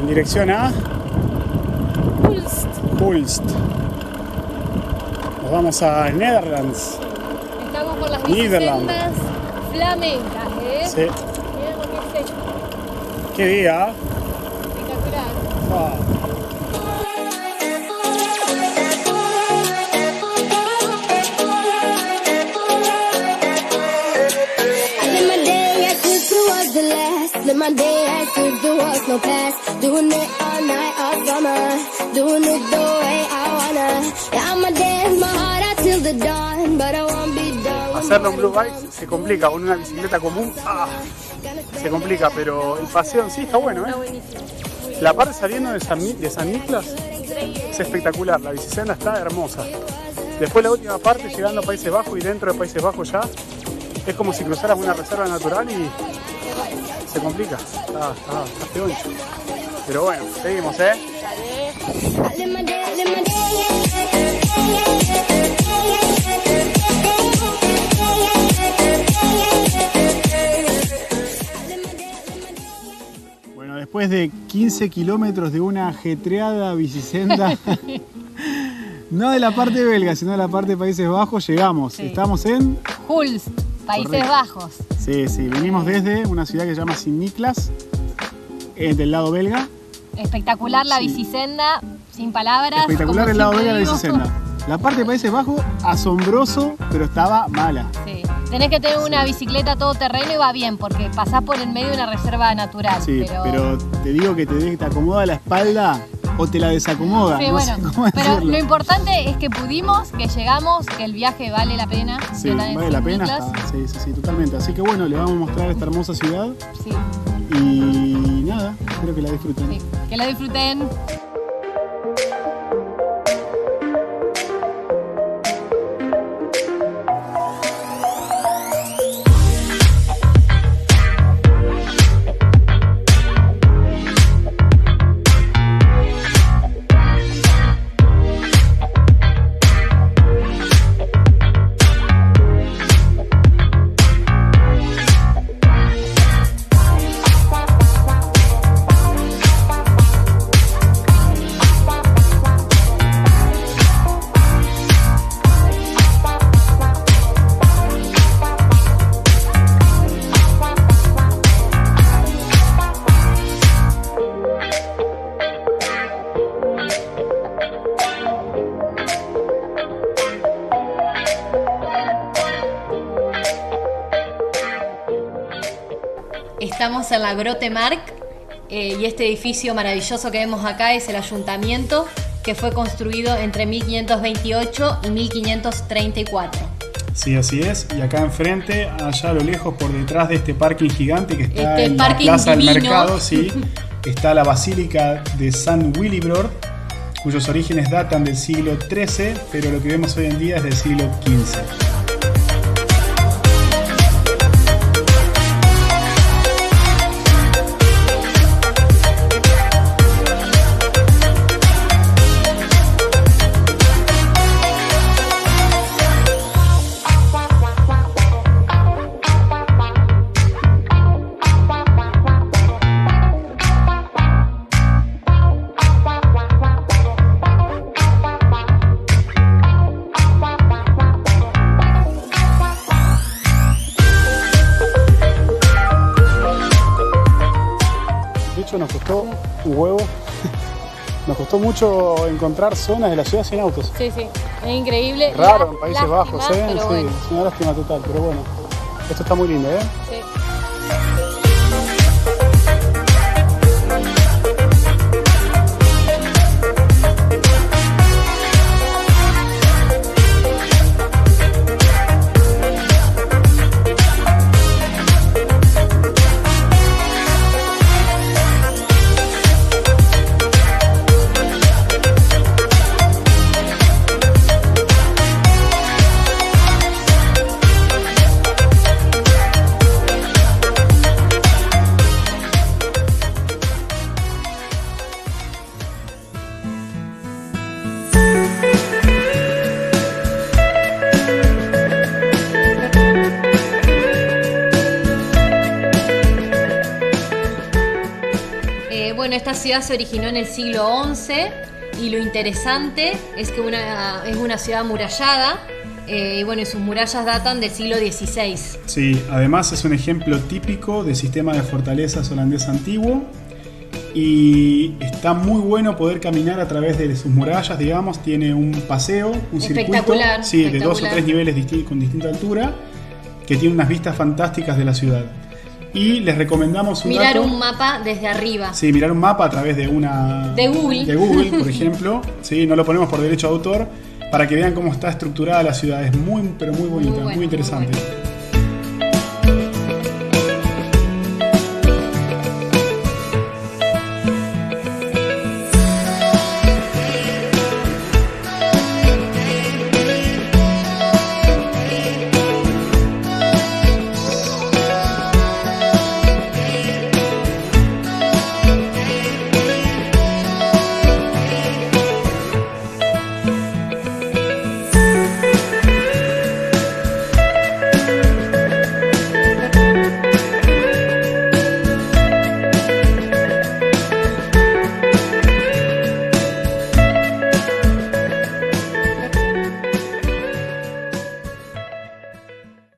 en dirección a Hulst. Nos vamos a Netherlands. Estamos por las bicisendas flamencas, Sí. Mirá lo que es esto. ¿Qué día? Espectacular. Ah. Live my day as if there was no past. Doing it all night, all summer. Doing it the way I wanna. Yeah, I'ma dance my heart out till the dawn, but I won't be done. Hacerlo en Blue Bikes se complica, con una bicicleta común se complica, pero el paseo en sí está bueno, ¿eh? Está buenísimo. La parte saliendo de San Nicolás es espectacular, la bicicleta está hermosa. Después la última parte, llegando a Países Bajos y dentro de Países Bajos ya, es como si cruzaras una reserva natural y se complica, está peoncho. Pero bueno, seguimos, ¿eh? Live my day, live my day. Bueno, después de 15 kilómetros de una ajetreada bicisenda, no de la parte belga, sino de la parte de Países Bajos, llegamos. Sí. Estamos en Hulst, Países Correcto. Bajos. Sí, venimos desde una ciudad que se llama Sint Nicolás, del lado belga. Espectacular la Sí. bicisenda, sin palabras. Espectacular como el lado siempre belga de la digo. bicicleta. La parte de Países Bajos, asombroso, pero estaba mala. Sí. Tenés que tener una bicicleta todoterreno y va bien, porque pasás por el medio de una reserva natural. Sí, pero te digo que te acomoda la espalda o te la desacomoda. Sí, no bueno, sé cómo pero decirlo. lo importante es que pudimos, que llegamos, que el viaje vale la pena. Sí, Están en vale la Sint pena. Nicolás. Sí, totalmente. Así que bueno, le vamos a mostrar esta hermosa ciudad Sí, y nada, espero que la disfruten. sí, que la disfruten. Estamos en la Grote Mark y este edificio maravilloso que vemos acá es el ayuntamiento, que fue construido entre 1528 y 1534. Sí, así es. Y acá enfrente, allá a lo lejos, por detrás de este parking gigante que está Este en la parking Plaza del divino. Mercado, sí, está la Basílica de San Willibrord, cuyos orígenes datan del siglo XIII, pero lo que vemos hoy en día es del siglo XV. Nos costó un huevo, nos costó mucho encontrar zonas de la ciudad sin autos. Sí, sí, es increíble. Raro en Países Lástima, Bajos, ¿eh? pero Sí, bueno. es una lástima total, pero bueno, esto está muy lindo, ¿eh? Sí. bueno, esta ciudad se originó en el siglo XI y lo interesante es que es una ciudad amurallada. Y bueno, sus murallas datan del siglo XVI. Sí, además es un ejemplo típico de sistema de fortalezas holandés antiguo. Y está muy bueno poder caminar a través de sus murallas, digamos. Tiene un paseo, un circuito, sí, de 2 o 3 niveles con distinta altura, que tiene unas vistas fantásticas de la ciudad. Y les recomendamos mirar un mapa desde arriba. Sí, mirar un mapa a través de Google, por ejemplo. Sí, no lo ponemos por derecho de autor, para que vean cómo está estructurada la ciudad. Es muy, pero muy bonita, muy interesante. Muy bueno.